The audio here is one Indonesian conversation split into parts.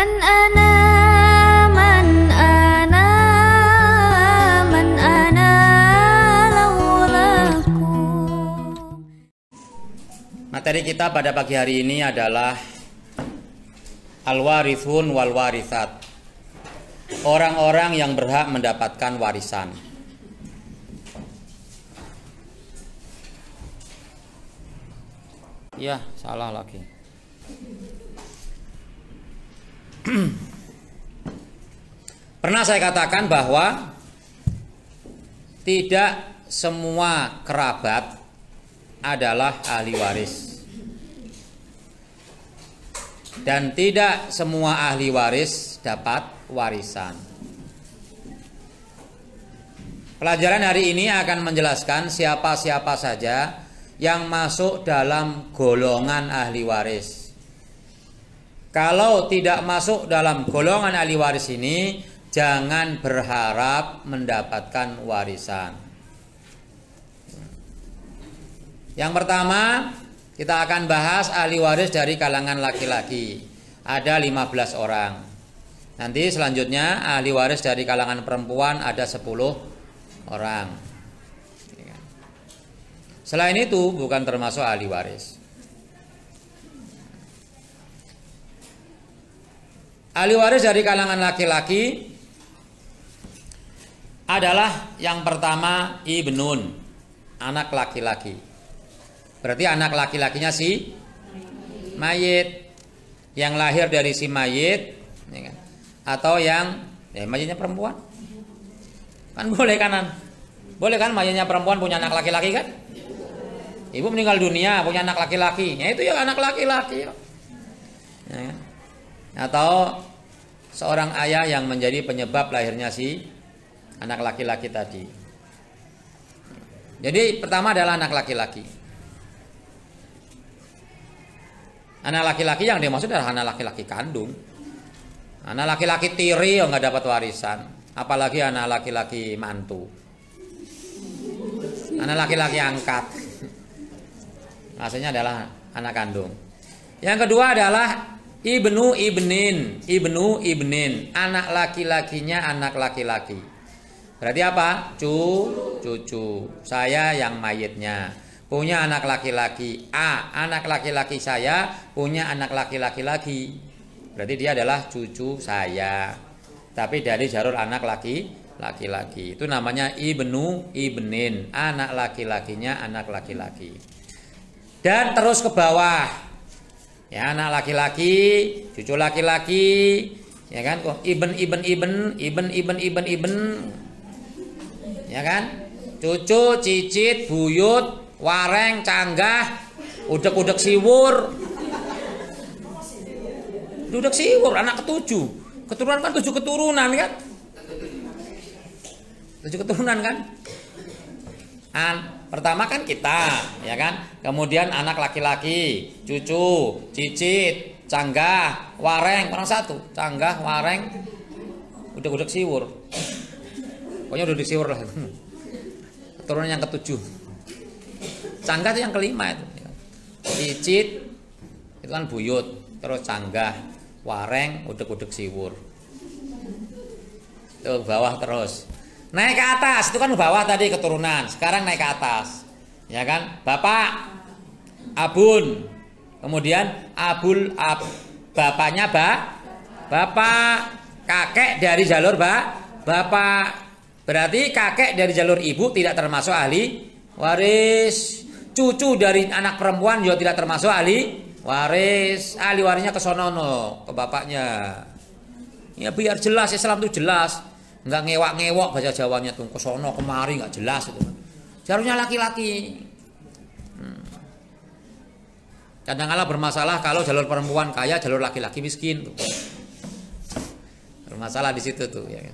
Man ana man ana man ana laulaku. Materi kita pada pagi hari ini adalah al-warithun wal warithat. Orang-orang yang berhak mendapatkan warisan. Ya, salah lagi. Pernah saya katakan bahwa tidak semua kerabat adalah ahli waris, dan tidak semua ahli waris dapat warisan. Pelajaran hari ini akan menjelaskan siapa-siapa saja yang masuk dalam golongan ahli waris. Kalau tidak masuk dalam golongan ahli waris ini, jangan berharap mendapatkan warisan. Yang pertama, kita akan bahas ahli waris dari kalangan laki-laki. Ada 15 orang. Nanti selanjutnya ahli waris dari kalangan perempuan ada 10 orang. Selain itu bukan termasuk ahli waris. Ahli waris dari kalangan laki-laki adalah yang pertama ibnun, anak laki-laki. Berarti anak laki-lakinya si mayit, yang lahir dari si mayit, ya kan? Atau yang mayitnya perempuan. Kan boleh kanan? Boleh kan mayitnya perempuan punya anak laki-laki kan? Ibu meninggal dunia punya anak laki-laki, ya itu ya anak laki-laki. Ya kan? Atau seorang ayah yang menjadi penyebab lahirnya si anak laki-laki tadi. Jadi pertama adalah anak laki-laki. Anak laki-laki yang dimaksud adalah anak laki-laki kandung. Anak laki-laki tiri yang nggak dapat warisan, apalagi anak laki-laki mantu, anak laki-laki angkat. Maksudnya adalah anak kandung. Yang kedua adalah ibnu ibnin, anak laki-lakinya anak laki-laki. Berarti apa? Cucu. Saya yang mayitnya punya anak laki-laki. Anak laki-laki saya punya anak laki-laki lagi. Berarti dia adalah cucu saya. Tapi dari jalur anak laki-laki. Itu namanya ibnu ibnin, anak laki-lakinya anak laki-laki. Dan terus ke bawah. Ya, anak laki-laki, cucu laki-laki, ya kan? Ibn. Ya kan? Cucu, cicit, buyut, wareng, canggah, udek-udek siwur. Udek siwur, anak ketujuh. Keturunan kan 7 keturunan kan? 7 keturunan kan? Pertama kan kita, ya kan? Kemudian anak laki-laki, cucu, cicit, canggah, wareng, orang satu. Canggah, wareng, udek-udek siwur. Pokoknya udek siwur lah. Keturunan yang ke-7. Canggah itu yang kelima itu. Cicit itu kan buyut, terus canggah, wareng, udek-udek siwur. Itu bawah terus. Naik ke atas, itu kan bawah tadi keturunan. Sekarang naik ke atas. Ya kan? Bapak, abun. Kemudian bapaknya bapak, kakek dari jalur bapak. Berarti kakek dari jalur ibu tidak termasuk ahli waris. Cucu dari anak perempuan juga tidak termasuk ahli waris. Ahli warisnya ke sonono, ke bapaknya. Ya biar jelas, Islam itu jelas. Nggak ngewak-ngewok bahasa Jawanya tuh, kesono kemari nggak jelas itu. Seharusnya laki-laki. Kadang-kala bermasalah kalau jalur perempuan kaya, jalur laki-laki miskin tuh. Bermasalah di situ tuh ya.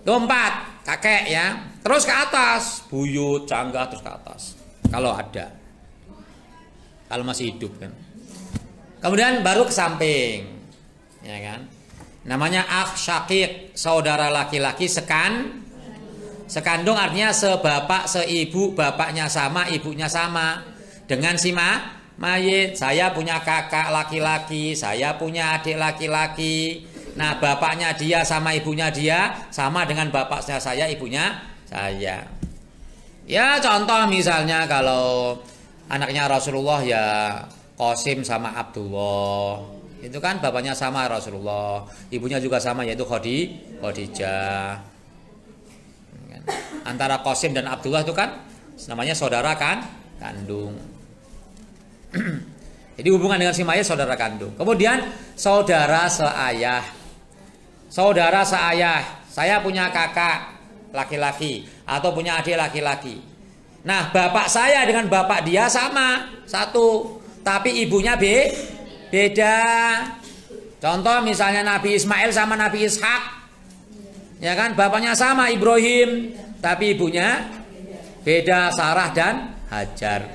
Tuh 4, kakek ya. Terus ke atas, buyut, canggah terus ke atas. Kalau ada. Kalau masih hidup kan. Kemudian baru ke samping. Ya kan? Namanya akh syakik, saudara laki-laki sekandung artinya sebapak, seibu, bapaknya sama, ibunya sama dengan si mayit, saya punya kakak laki-laki, saya punya adik laki-laki. Nah, bapaknya dia sama ibunya dia sama dengan bapaknya saya, ibunya saya. Ya, contoh misalnya kalau anaknya Rasulullah ya Qasim sama Abdullah. Itu kan bapaknya sama Rasulullah, ibunya juga sama yaitu Khadijah. Antara Qasim dan Abdullah itu kan namanya saudara kan kandung. Jadi hubungan dengan si mayit saudara kandung. Kemudian saudara seayah. Saudara seayah. Saya punya kakak laki-laki atau punya adik laki-laki. Nah, bapak saya dengan bapak dia sama, satu, tapi ibunya beda. Contoh misalnya Nabi Ismail sama Nabi Ishak. Ya kan, bapaknya sama Ibrahim, tapi ibunya beda, Sarah dan Hajar.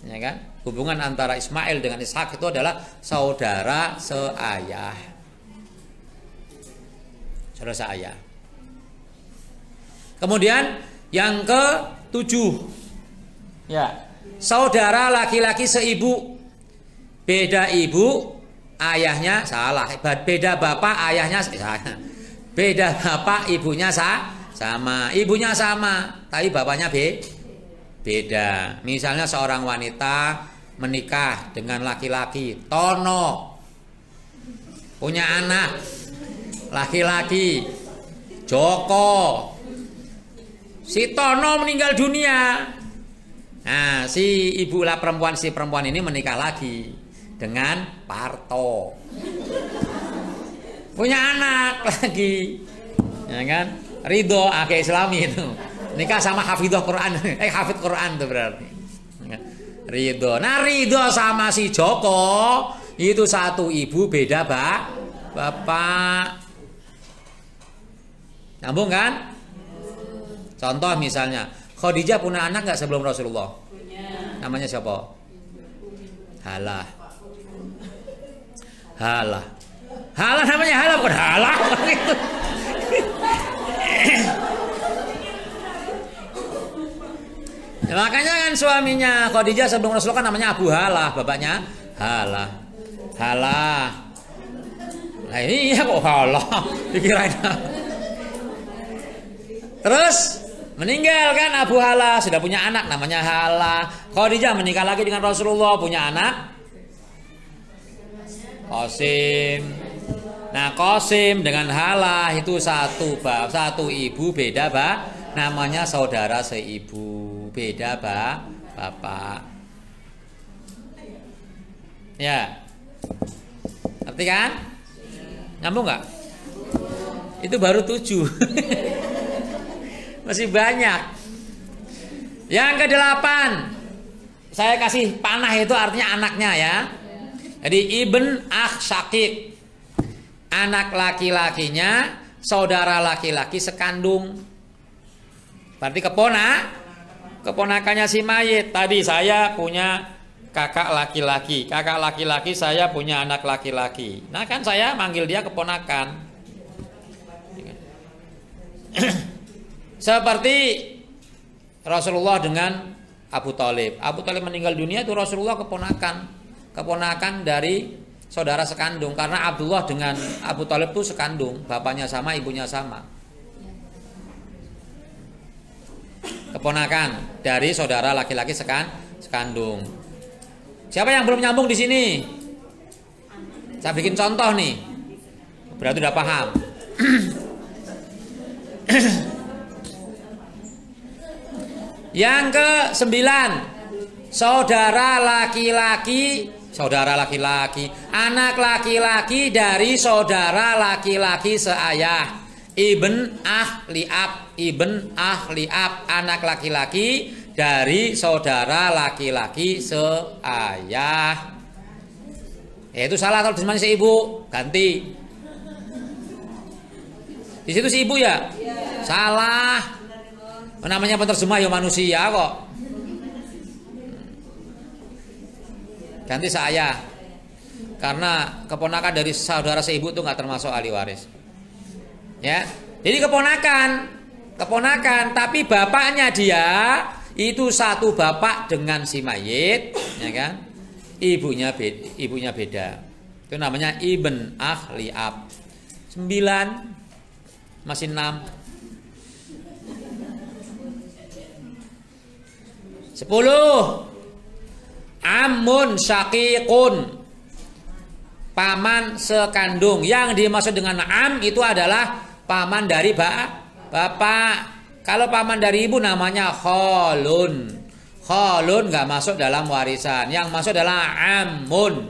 Ya kan? Hubungan antara Ismail dengan Ishak itu adalah saudara seayah. Saudara seayah. Kemudian yang ke-7. Ya. Saudara laki-laki seibu. Beda ibu, ayahnya salah. Beda bapak, ayahnya salah. Beda bapak, ibunya sama. Ibunya sama, tapi bapaknya beda. Misalnya seorang wanita menikah dengan laki-laki, Tono. Punya anak laki-laki, Joko. Si Tono meninggal dunia. Nah, si ibu lah perempuan, si perempuan ini menikah lagi dengan Parto. Punya anak lagi. Ya kan? Ridho agak Islami itu. Nikah sama hafidh Quran. Hafidh Quran itu berarti. Ridho. Nah, Ridho sama si Joko itu satu ibu beda bapak. Nyambung kan? Contoh misalnya, Khadijah punya anak nggak sebelum Rasulullah? Punya. Namanya siapa? Halah. Halah namanya Halah, bukan Halah. Ya, makanya kan suaminya Khadijah sebelum Rasulullah kan namanya Abu Halah, bapaknya Halah. Nah iya kok Halah, dikirain. Terus meninggal kan Abu Halah, sudah punya anak namanya Halah. Khadijah menikah lagi dengan Rasulullah, punya anak Qasim. Nah, Qasim dengan Halah itu satu ibu beda namanya saudara seibu, beda bapak. Ya. Ngerti kan? Nyambung nggak? Itu baru 7. Masih banyak. Yang ke-8, saya kasih panah itu artinya anaknya ya. Jadi ibn akh syakik, anak laki-lakinya saudara laki-laki sekandung. Berarti keponakannya si mayit. Tadi saya punya kakak laki-laki saya punya anak laki-laki. Nah kan saya manggil dia keponakan. Seperti Rasulullah dengan Abu Thalib. Abu Thalib meninggal dunia itu Rasulullah keponakan dari saudara sekandung, karena Abdullah dengan Abu Thalib itu sekandung, bapaknya sama, ibunya sama. Keponakan dari saudara laki-laki sekandung. Siapa yang belum nyambung di sini? Saya bikin contoh nih. Berarti udah paham. Yang ke-9, saudara laki-laki, anak laki-laki dari saudara laki-laki seayah. Ibn ah liab, anak laki-laki dari saudara laki-laki seayah. Itu salah kalau disebut si ibu, ganti. Di situ si ibu ya? Salah. Namanya penerjemah ya manusia kok. Ganti seayah. Karena keponakan dari saudara seibu itu nggak termasuk ahli waris. Ya. Jadi keponakan, tapi bapaknya dia itu satu bapak dengan si mayit, ya kan? Ibunya beda. Itu namanya ibn akh li ab. 9 masih 6. 10 amun syaqiqun, paman sekandung. Yang dimaksud dengan am itu adalah paman dari bapak. Kalau paman dari ibu namanya kholun. Kholun nggak masuk dalam warisan. Yang masuk adalah amun.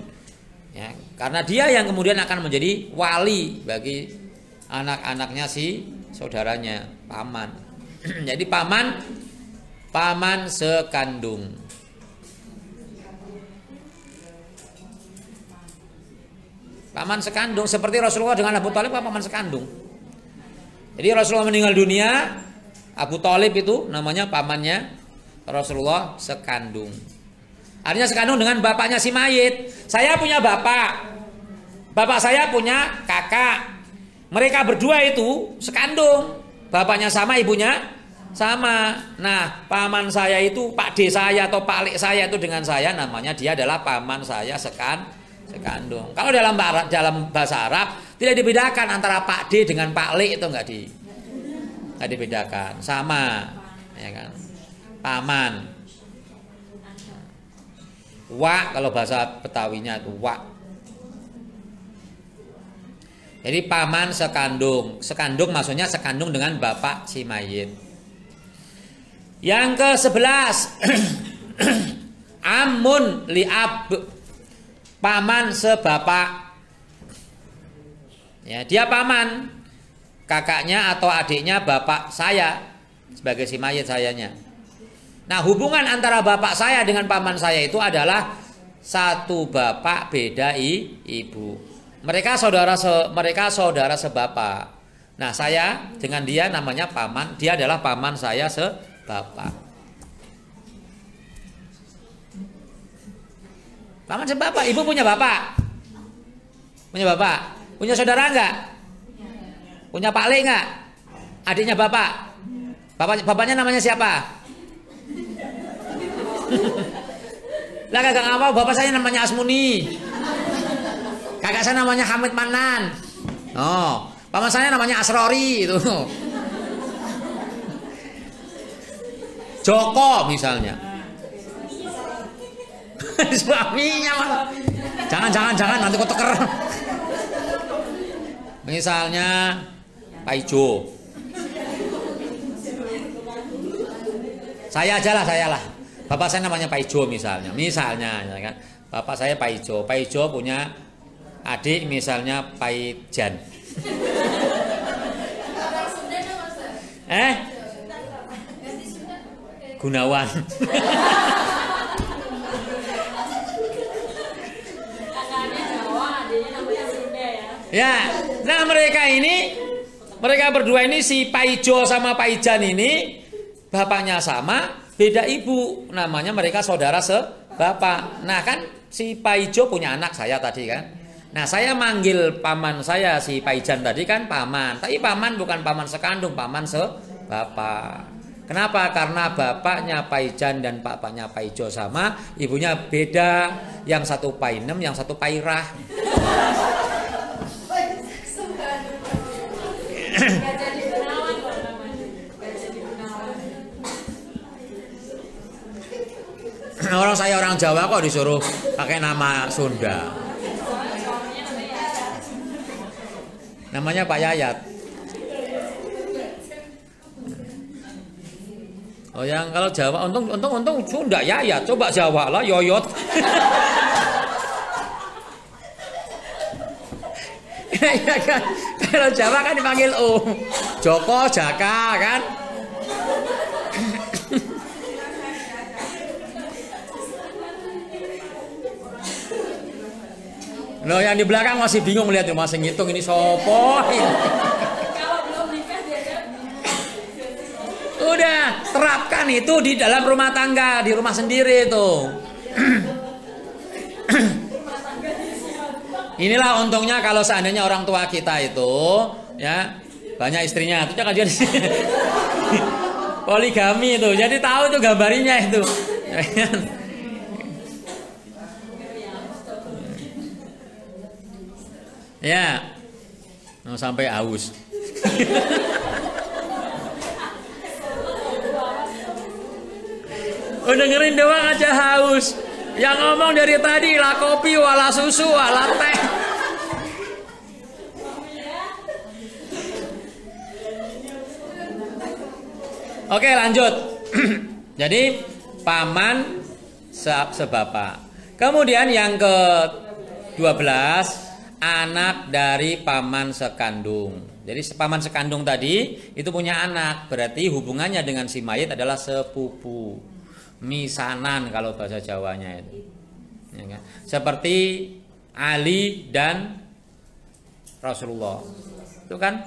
Ya, karena dia yang kemudian akan menjadi wali bagi anak-anaknya si saudaranya, paman. Jadi paman sekandung. Paman sekandung seperti Rasulullah dengan Abu Thalib paman sekandung. Jadi Rasulullah meninggal dunia, Abu Thalib itu namanya pamannya Rasulullah sekandung. Artinya sekandung dengan bapaknya si mayit. Saya punya bapak saya punya kakak. Mereka berdua itu sekandung. Bapaknya sama, ibunya sama. Nah, paman saya itu Pak D saya atau Pak Lek saya itu dengan saya namanya dia adalah paman saya sekandung. Kalau dalam bahasa Arab tidak dibedakan antara Pak D dengan Pak Lek, itu nggak dibedakan, sama, ya kan? Paman. Wa kalau bahasa Betawinya itu wa. Jadi paman sekandung. Sekandung maksudnya sekandung dengan bapak si mayit. Yang ke-11 amun li'ab, paman sebapak. Ya, dia paman kakaknya atau adiknya bapak saya sebagai si mayit sayanya. Nah, hubungan antara bapak saya dengan paman saya itu adalah satu bapak beda ibu. Mereka saudara sebapak. Nah, saya dengan dia namanya paman, dia adalah paman saya sebapak. Paman sebapak, ibu punya bapak? Punya bapak? Punya saudara enggak? Punya Pak Le enggak? Adiknya bapak? Bapaknya namanya siapa? Lah kagak ngapa, bapak saya namanya Asmuni. Kakak saya namanya Hamid Manan. Oh, paman saya namanya Asrori itu. Joko misalnya. Suaminya malah. Jangan nanti kau teker. Misalnya Pak Ijo. Saya lah. Bapak saya namanya Pak Ijo misalnya, ya kan. Bapak saya Pak Ijo. Pak Ijo punya adik misalnya Pak Jan. Gunawan. Ya, nah mereka berdua ini si Pak Ijo sama Pak Ijan ini bapaknya sama, beda ibu, namanya mereka saudara sebapak. Nah kan si Pak Ijo punya anak saya tadi kan. Nah saya manggil paman saya si Pak Ijan tadi kan paman, tapi paman bukan paman sekandung, paman sebapak. Kenapa? Karena bapaknya Pak Ijan dan bapaknya Pak Ijo sama, ibunya beda, yang satu Painem, yang satu Pairah. Orang saya orang Jawa kok disuruh pakai nama Sunda. Namanya Pak Yayat. Oh yang kalau Jawa untung Sunda Yayat, coba Jawa lah Yoyot. Ya kan? Kalau Jawa kan dipanggil Joko, Jaka kan. Loh yang di belakang masih bingung lihat, masih ngitung ini sopo. Kalau belum nikah dia udah terapkan itu di dalam rumah tangga, di rumah sendiri itu. Inilah untungnya kalau seandainya orang tua kita itu ya banyak istrinya, itu jangan jadi poligami itu. Jadi tahu itu gambarinya itu. Ya. Mau sampai haus. Oh, dengerin doang aja haus. Yang ngomong dari tadi lah kopi, wala susu, wala teh. Oke, lanjut. Jadi paman sebapak. Kemudian yang ke-12, anak dari paman sekandung. Jadi paman sekandung tadi itu punya anak, berarti hubungannya dengan si mayit adalah sepupu, misanan kalau bahasa Jawanya itu. Ya kan? Seperti Ali dan Rasulullah. Itu kan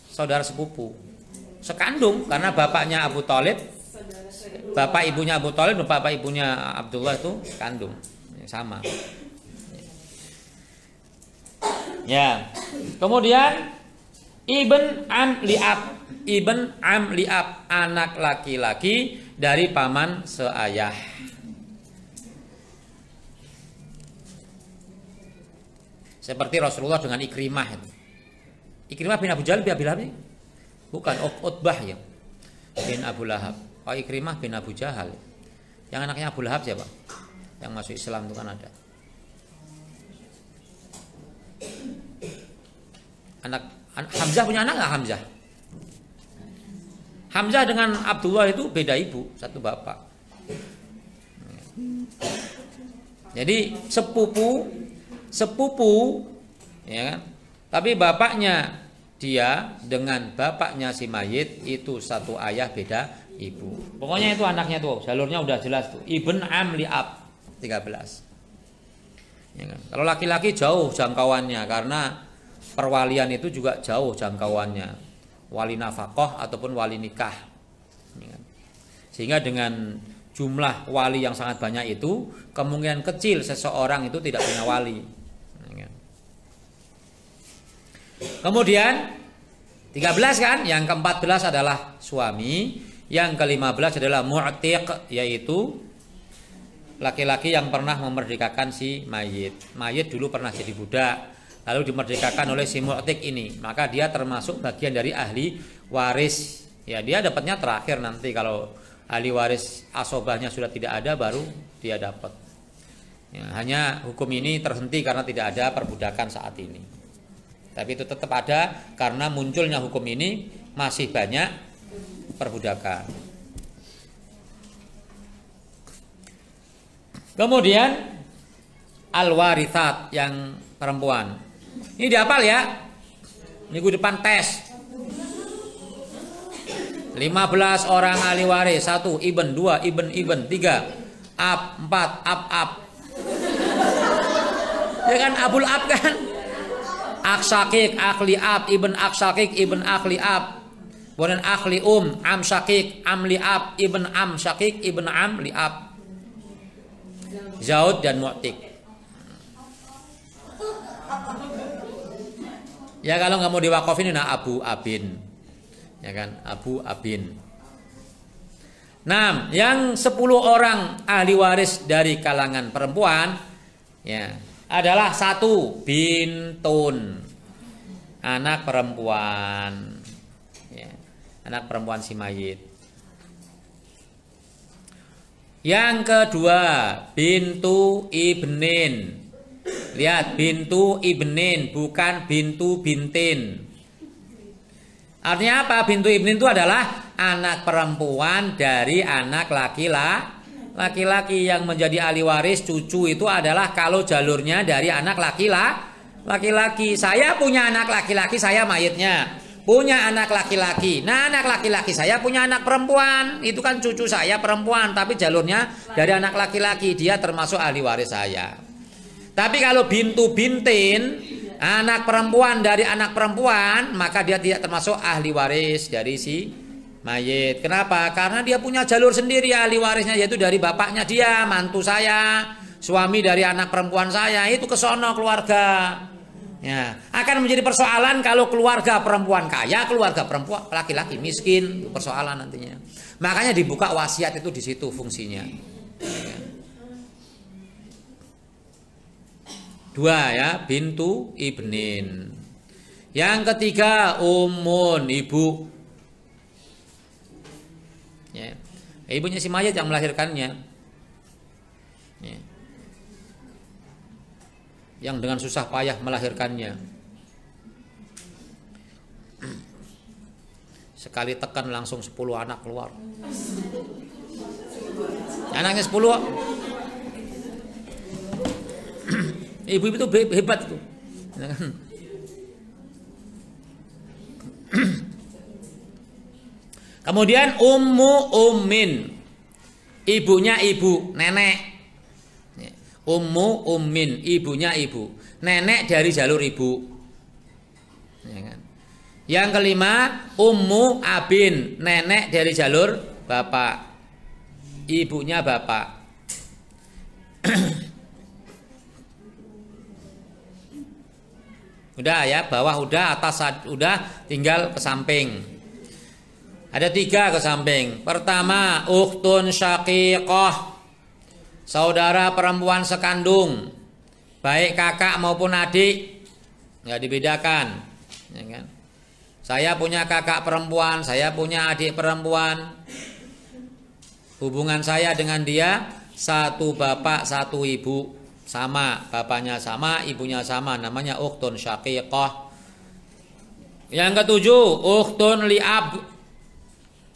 saudara sepupu. Sekandung karena bapaknya Abu Thalib, bapak ibunya Abu Thalib dan bapak ibunya Abdullah itu sekandung, sama. Ya, kemudian Ibn Am Li'ab, anak laki-laki dari paman seayah. Seperti Rasulullah dengan Ikrimah itu. Ikrimah bin Abu Jahal bin Abi Lahab. Bukan, Utbah ya, bin Abu Lahab. Oh, Ikrimah bin Abu Jahal. Yang anaknya Abu Lahab siapa? Yang masuk Islam itu kan ada. Hamzah punya anak nggak Hamzah? Hamzah dengan Abdullah itu beda ibu, satu bapak. Jadi sepupu, ya kan? Tapi bapaknya dia dengan bapaknya si mayit itu satu ayah beda ibu. Pokoknya itu anaknya tuh, jalurnya udah jelas tuh. Ibn Am Li'ab 13. Ya kan? Kalau laki-laki jauh jangkauannya karena perwalian itu juga jauh jangkauannya. Wali nafkah ataupun wali nikah. Ya kan? Sehingga dengan jumlah wali yang sangat banyak itu kemungkinan kecil seseorang itu tidak punya wali. Kemudian 13 kan, yang ke-14 adalah suami, yang ke-15 adalah mu'tiq, yaitu laki-laki yang pernah memerdekakan si mayit. Mayit dulu pernah jadi budak, lalu dimerdekakan oleh si mu'tiq ini, maka dia termasuk bagian dari ahli waris. Ya, dia dapatnya terakhir nanti kalau ahli waris asobahnya sudah tidak ada baru dia dapat. Ya, hanya hukum ini terhenti karena tidak ada perbudakan saat ini. Tapi itu tetap ada karena munculnya hukum ini masih banyak perbudakan. Kemudian al-warithat yang perempuan. Ini dihafal ya. Minggu depan tes. 15 orang ahli waris, 1 ibn, 2 ibn, 3 ab, 4 ab. Ya kan abul ab kan? Aksakik, akli ab, ibn aksakik, ibn akli ab. Kemudian akli am syakik, am li ab, ibn am syakik, ibn am li ab. Zaud dan mu'tik. Ya kalau nggak mau diwakafin nah abu abin. Ya kan, abu abin. Nah, yang 10 orang ahli waris dari kalangan perempuan ya adalah 1 bintun, anak perempuan, ya, anak perempuan si mayit. Yang kedua bintu ibnin. Lihat, bintu ibnin bukan bintu bintin. Artinya apa? Bintu ibnin itu adalah anak perempuan dari anak laki-laki yang menjadi ahli waris. Cucu itu adalah kalau jalurnya dari anak laki-laki. Saya punya anak laki-laki, saya mayitnya punya anak laki-laki. Nah, anak laki-laki saya punya anak perempuan, itu kan cucu saya perempuan, tapi jalurnya dari anak laki-laki, dia termasuk ahli waris saya. Tapi kalau bintu bintin, anak perempuan dari anak perempuan, maka dia tidak termasuk ahli waris dari si mayit. Kenapa? Karena dia punya jalur sendiri ahli warisnya, yaitu dari bapaknya dia, mantu saya, suami dari anak perempuan saya, itu kesono keluarga. Ya, akan menjadi persoalan kalau keluarga perempuan kaya, keluarga perempuan laki-laki miskin, persoalan nantinya. Makanya dibuka wasiat itu di situ fungsinya. Ya. Dua ya, bintu ibnin. Yang ketiga ummun, ibu. Ya. Ibunya si mayit yang melahirkannya. Ya. Yang dengan susah payah melahirkannya. Sekali tekan langsung 10 anak keluar. Anaknya 10. Ibu-ibu itu hebat itu. Kemudian ummu ummin, ibunya ibu, nenek. Ummu ummin, ibunya ibu, nenek dari jalur ibu. Ya kan? Yang kelima ummu abin, nenek dari jalur bapak, ibunya bapak. Udah ya, bawah udah, atas udah, tinggal ke samping. Ada 3 ke samping. Pertama, ukhtun syaqiqah, saudara perempuan sekandung, baik kakak maupun adik, nggak dibedakan. Ya kan? Saya punya kakak perempuan, saya punya adik perempuan. Hubungan saya dengan dia satu bapak satu ibu, sama, bapaknya sama, ibunya sama, namanya ukhtun syaqiqah. Yang ketujuh, ukhtun li'ab,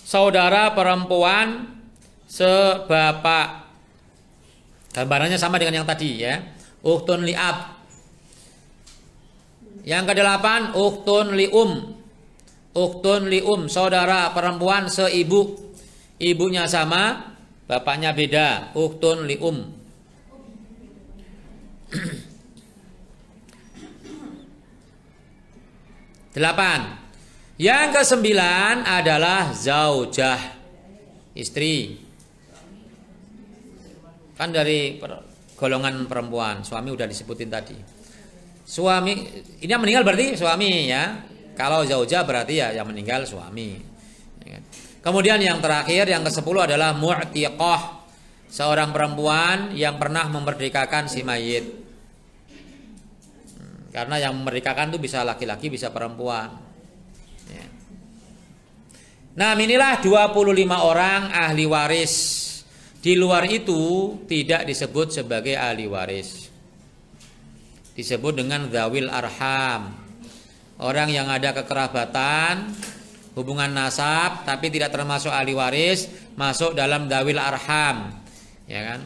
saudara perempuan sebapak. Gambarannya sama dengan yang tadi ya. Ukhtun li'ab. Yang kedelapan, ukhtun li'um. Ukhtun li'um, saudara perempuan seibu. Ibunya sama, bapaknya beda. Ukhtun li'um. Delapan. Yang kesembilan adalah zaujah, istri. Kan dari golongan perempuan, suami udah disebutin tadi. Suami, ini yang meninggal berarti suami ya. Kalau zaujah berarti ya yang meninggal suami. Kemudian yang terakhir, yang ke-10 adalah mu'tiqah, seorang perempuan yang pernah memerdekakan si mayit. Karena yang memerdekakan itu bisa laki-laki, bisa perempuan. Nah, inilah 25 orang ahli waris. Di luar itu tidak disebut sebagai ahli waris. Disebut dengan dzawil arham. Orang yang ada kekerabatan, hubungan nasab tapi tidak termasuk ahli waris, masuk dalam dzawil arham. Ya kan?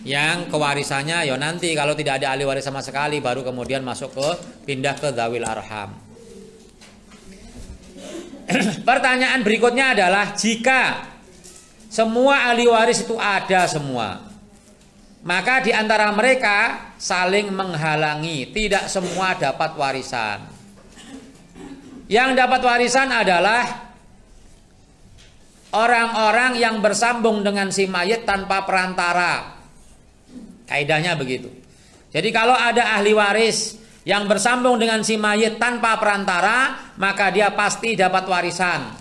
Yang kewarisannya ya nanti kalau tidak ada ahli waris sama sekali baru kemudian masuk ke pindah ke dzawil arham. Pertanyaan berikutnya adalah jika semua ahli waris itu ada semua, maka di antara mereka saling menghalangi, tidak semua dapat warisan. Yang dapat warisan adalah orang-orang yang bersambung dengan si mayit tanpa perantara. Kaidahnya begitu. Jadi kalau ada ahli waris yang bersambung dengan si mayit tanpa perantara, maka dia pasti dapat warisan.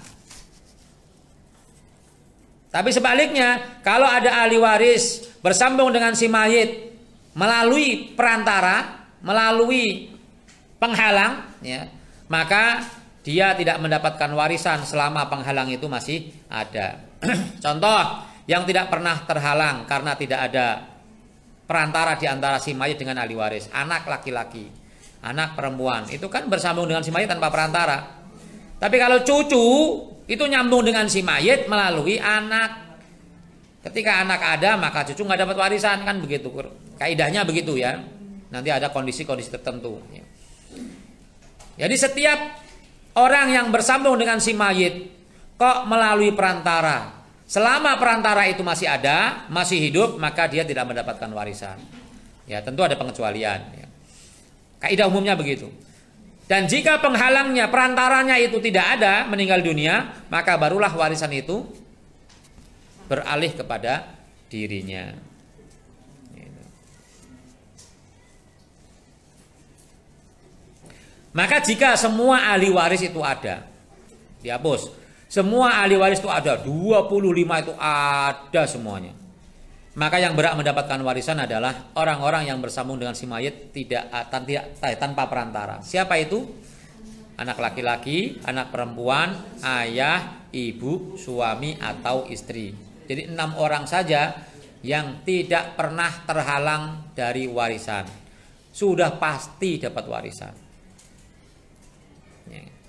Tapi sebaliknya, kalau ada ahli waris bersambung dengan si mayit melalui perantara, melalui penghalang, ya, maka dia tidak mendapatkan warisan selama penghalang itu masih ada. Contoh yang tidak pernah terhalang karena tidak ada perantara di antara si mayit dengan ahli waris, anak laki-laki, anak perempuan, itu kan bersambung dengan si mayit tanpa perantara. Tapi kalau cucu itu nyambung dengan si mayit melalui anak. Ketika anak ada maka cucu nggak dapat warisan, kan begitu. Kaidahnya begitu ya. Nanti ada kondisi-kondisi tertentu. Jadi setiap orang yang bersambung dengan si mayit kok melalui perantara, selama perantara itu masih ada, masih hidup, maka dia tidak mendapatkan warisan. Ya tentu ada pengecualian. Ya. Kaidah umumnya begitu. Dan jika penghalangnya, perantaranya itu tidak ada, meninggal dunia, maka barulah warisan itu beralih kepada dirinya. Maka jika semua ahli waris itu ada, dihapus. Semua ahli waris itu ada, 25 itu ada semuanya. Maka yang berhak mendapatkan warisan adalah orang-orang yang bersambung dengan si mayit tanpa perantara. Siapa itu? Anak laki-laki, anak perempuan, ayah, ibu, suami atau istri. Jadi 6 orang saja yang tidak pernah terhalang dari warisan. Sudah pasti dapat warisan.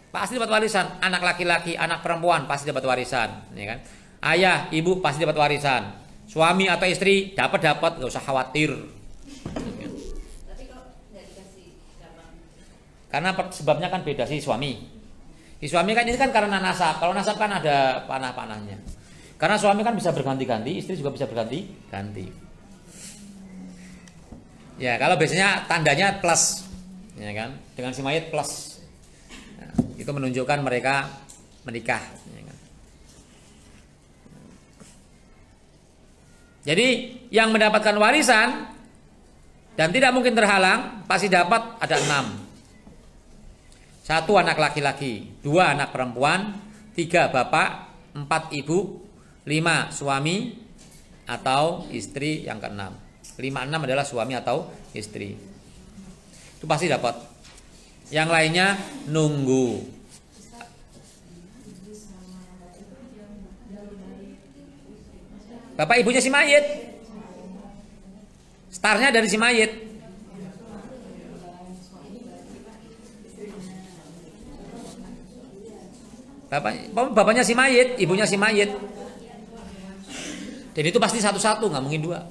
Pasti dapat warisan. Anak laki-laki, anak perempuan pasti dapat warisan, ya kan? Ayah, ibu pasti dapat warisan. Suami atau istri dapat, nggak usah khawatir. Tapi kalau nggak dikasih gampang. Karena sebabnya kan beda si suami. Si suami kan ini kan karena nasab. Kalau nasab kan ada panah-panahnya. Karena suami kan bisa berganti-ganti, istri juga bisa berganti-ganti. Ya, kalau biasanya tandanya plus, ya kan? Dengan si mayit plus. Nah, itu menunjukkan mereka menikah. Ya kan? Jadi yang mendapatkan warisan dan tidak mungkin terhalang pasti dapat ada 6. 1 anak laki-laki, 2 anak perempuan, 3 bapak, 4 ibu, 5 suami atau istri yang ke-6. 5-6 adalah suami atau istri. Itu pasti dapat. Yang lainnya nunggu. Bapak ibunya si mayit. Startnya dari si mayit. Bapaknya si mayit, ibunya si mayit. Dan itu pasti satu-satu, nggak mungkin 2.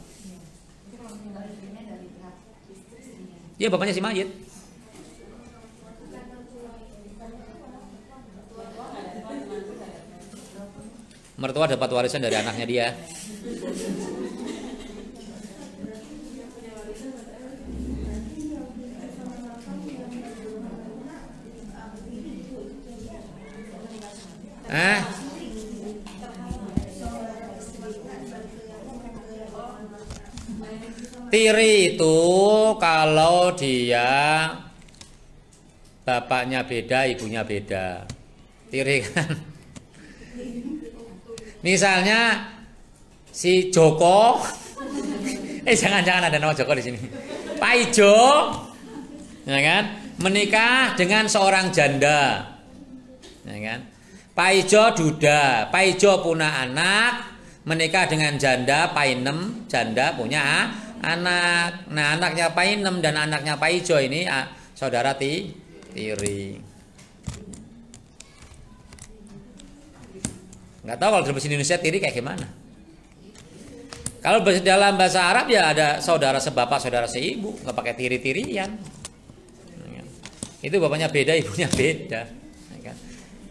Iya, bapaknya si mayit. Mertua dapat warisan dari anaknya dia. Tiri itu kalau dia bapaknya beda, ibunya beda. Tiri kan. Misalnya si Joko, jangan-jangan ada nama Joko di sini. Pak Ijo, ya kan, menikah dengan seorang janda, ya kan. Pak Ijo duda, Pak Ijo punya anak, menikah dengan janda, Pak Inem, janda punya anak. Nah, anaknya Pak Inem dan anaknya Pak Ijo ini saudara tiri. Nggak tahu kalau dalam bahasa Indonesia tiri kayak gimana. Kalau dalam bahasa Arab ya ada saudara sebapak, saudara seibu, nggak pakai tiri-tirian. Itu bapaknya beda, ibunya beda.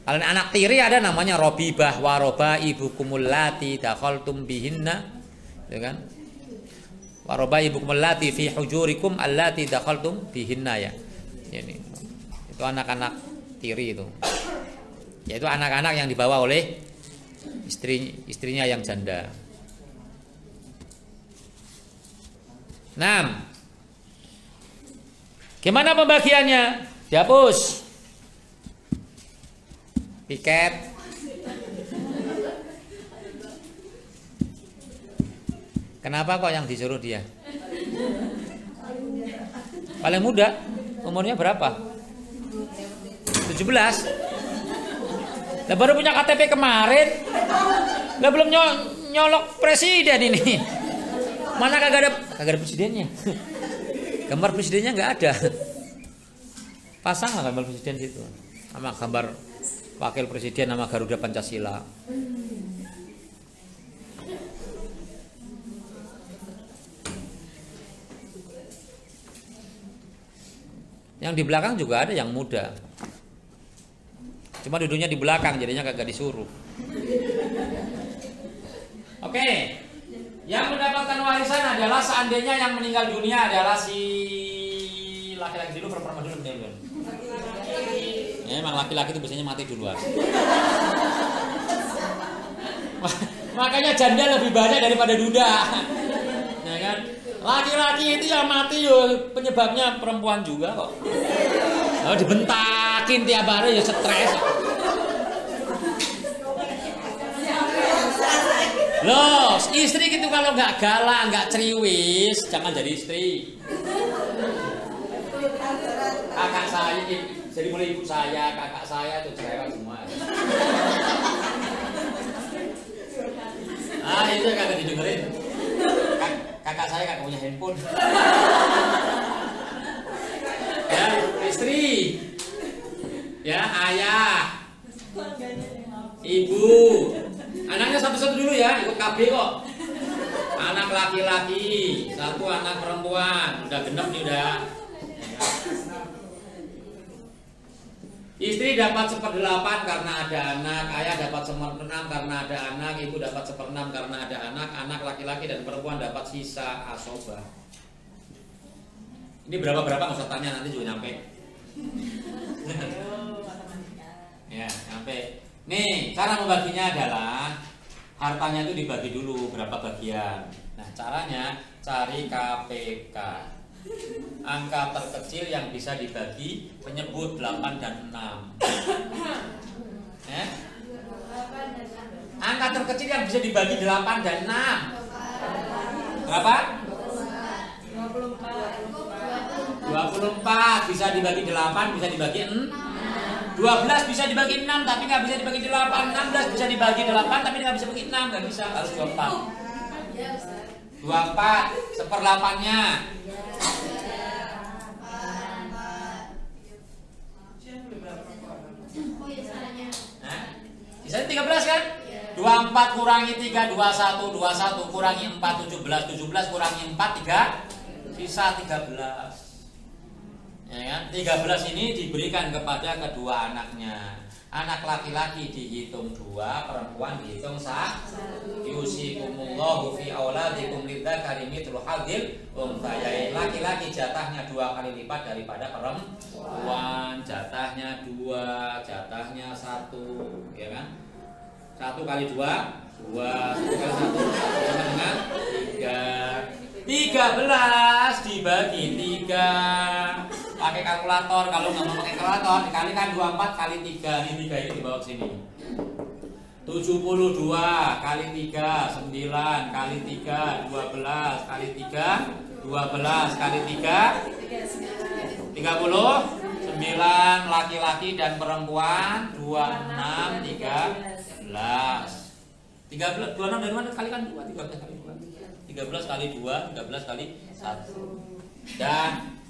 Kalau anak tiri ada namanya Robibah, Waroba, ibu kumulati, dakhaltum bihinna, ya kan? Waroba ibu kumulati fi hujurikum allati dakhaltum bihinna ya. Ini itu anak-anak tiri itu. Yaitu anak-anak yang dibawa oleh istrinya yang janda. 6. Gimana pembagiannya? Dihapus. Piket. Kenapa kok yang disuruh dia? Paling muda. Umurnya berapa? 17. Lah baru punya KTP kemarin. Lah belum nyolok presiden ini. Mana kagak ada presidennya. Gambar presidennya nggak ada. Pasang lah gambar presiden situ. Sama gambar wakil presiden nama Garuda Pancasila. Yang di belakang juga ada yang muda. Cuma duduknya di belakang, jadinya kagak disuruh. Oke. Yang mendapatkan warisan adalah seandainya yang meninggal dunia adalah si laki-laki dulu, perempuan dulu, benar. Ya, emang laki-laki itu biasanya mati duluan. Makanya janda lebih banyak daripada duda. Ya kan? Laki-laki itu yang mati yo penyebabnya perempuan juga kok. Oh, dibentakin tiap hari ya stres. Loh, istri gitu kalau nggak galak, nggak ceriwis, jangan jadi istri. Kakak saya, jadi mulai ibu saya, kakak saya itu cerewet semua. Ah itu kagak didengerin. Kakak saya kagak punya handphone. Ya, istri, ya ayah, ibu, anaknya satu-satu dulu ya, ikut KB kok. Anak laki-laki, satu anak perempuan, udah genep nih udah. Istri dapat 1/8 karena ada anak, ayah dapat 1/6 karena ada anak, ibu dapat 1/6 karena ada anak, anak laki-laki dan perempuan dapat sisa asobah. Ini berapa-berapa nggak usah tanya, nanti juga nyampe. Ya, nyampe. Nih, cara membaginya adalah hartanya itu dibagi dulu berapa bagian. Nah, caranya cari KPK. Angka terkecil yang bisa dibagi menyebut 8 dan 6. Angka terkecil yang bisa dibagi 8 dan 6. Berapa? 24 bisa dibagi 8, bisa dibagi 6. 12 bisa dibagi 6 tapi nggak bisa dibagi 8. 16 bisa dibagi 8 tapi nggak bisa dibagi 6, nggak bisa, harus 24. 24 1/8-nya. Bisa 13 kan? 24 kurangi 3 21, 21 kurangi 4 17, 17 kurangi 4 3, sisa 13. Ya kan? 13 ini diberikan kepada kedua anaknya. Anak laki-laki dihitung 2, perempuan dihitung 1. Yusikumullahu fi auladikum lidzakari mithlu hadzil unthayain. Laki-laki jatahnya 2 kali lipat daripada perempuan. Jatahnya 2, jatahnya 1, ya kan? 1 kali 2, 2, 1 kali 1 sama dengan 3. 13 dibagi 3 pakai kalkulator. Kalau nggak mau pakai kalkulator dikalikan 24 kali 3. Ini 3 ini dibawa ke sini. 72 kali 3 9 kali 3 12 kali 3 12 kali 3 39. Laki-laki dan perempuan 26 13. 26 dari mana? Kalikan 2. 13 kali 2. 13 kali 2, 13 kali 1. Dan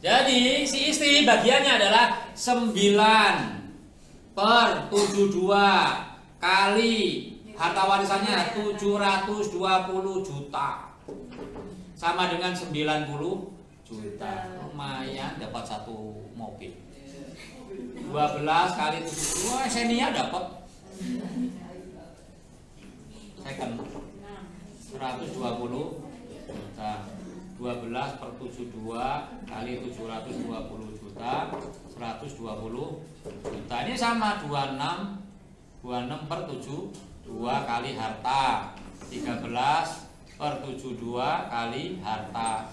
jadi si istri bagiannya adalah 9/72 kali harta warisannya 720 juta. Sama dengan 90 juta. Lumayan dapat 1 mobil. 12 kali 72 Xenia dapat second 120 juta. 12/72 kali 720 juta 120 juta. Ini sama 26/72 kali harta 13/72 kali harta.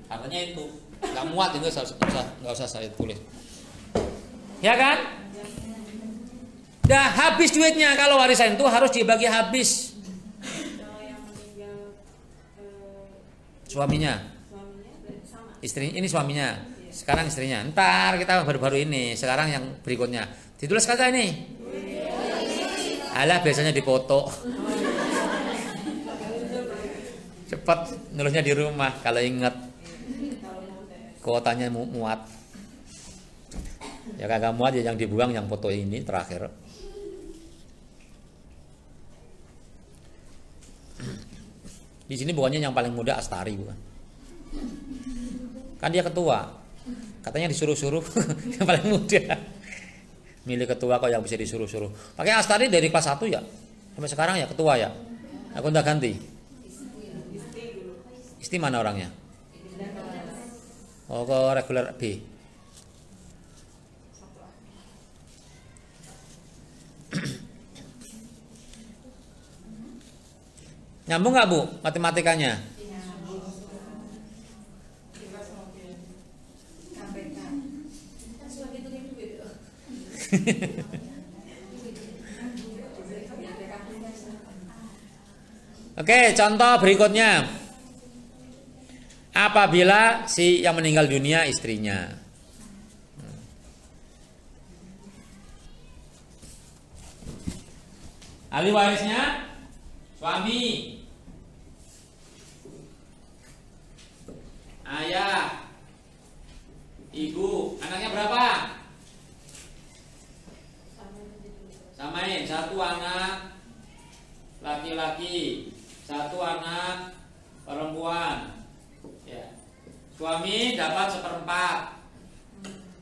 Hartanya itu nggak muat, itu nggak usah saya tulis, ya kan? Dah habis duitnya. Kalau warisan itu harus dibagi habis. Suaminya, istri ini suaminya, sekarang istrinya. Ntar kita baru-baru ini, sekarang yang berikutnya. Ditulis kagak ini? Alah biasanya dipoto. Cepat nulisnya di rumah kalau inget. Kuotanya muat. Ya kagak muat ya yang dibuang, yang foto ini terakhir. Di sini bukannya yang paling muda Astari, bukan? Kan dia ketua. Katanya disuruh-suruh yang paling muda. Milih ketua kok yang bisa disuruh-suruh. Pakai Astari dari kelas 1 ya. Sampai sekarang ya ketua ya. Aku udah ganti. Isti mana orangnya? Oh, ke reguler B. Nyambung nggak Bu matematikanya? Oke, contoh berikutnya. Apabila si yang meninggal dunia istrinya. Ahli warisnya suami, ayah, ibu. Anaknya berapa? Samain, satu anak laki-laki, satu anak perempuan. Ya. Suami dapat 1/4,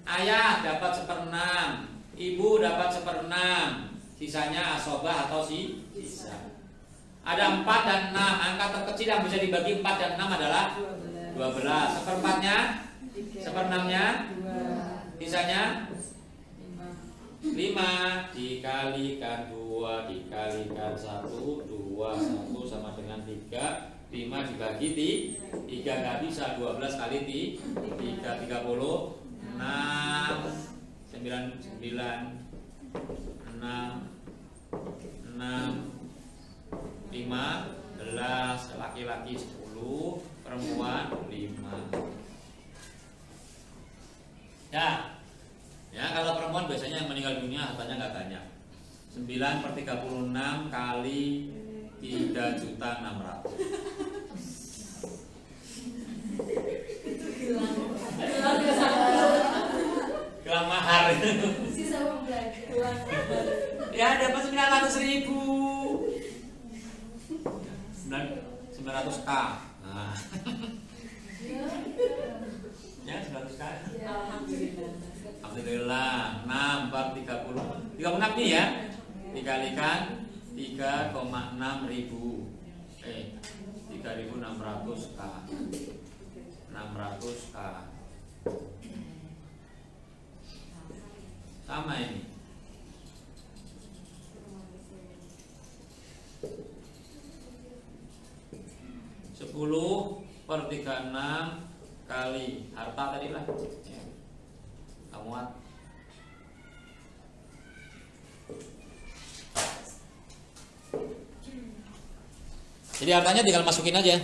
ayah dapat 1/6, ibu dapat 1/6. Sisanya asobah atau sisa. Ada 4 dan 6. Angka terkecil yang bisa dibagi 4 dan 6 adalah 12. 1/4-nya, 1/6-nya, sisanya 5 dikalikan 2 dikalikan 1, 2, 1 sama dengan 3. 5 dibagi 3 nggak bisa. 12 kali 3, 30, 6, 9, 6, 15, laki-laki 10, perempuan 5. Ya, kalau perempuan biasanya yang meninggal dunia hartanya nggak banyak. 9/36 kali 3.600.000. Gelang mahar. Sisa uang belanja. Ya dapat 900.000. 900K. Nah. Ya 900K. Alhamdulillah. 6/30. 36 nih ya. Dikalikan 3,6.000. 3.600K. 600K. Sama ini. Sepuluh per 36 kali harta tadi lah. Ya. Muat. Jadi hartanya tinggal masukin aja.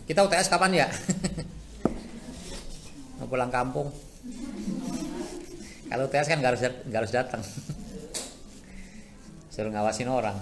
Kita UTS kapan ya? Mau pulang kampung. Kalau UTS kan nggak harus datang. Suruh ngawasin orang.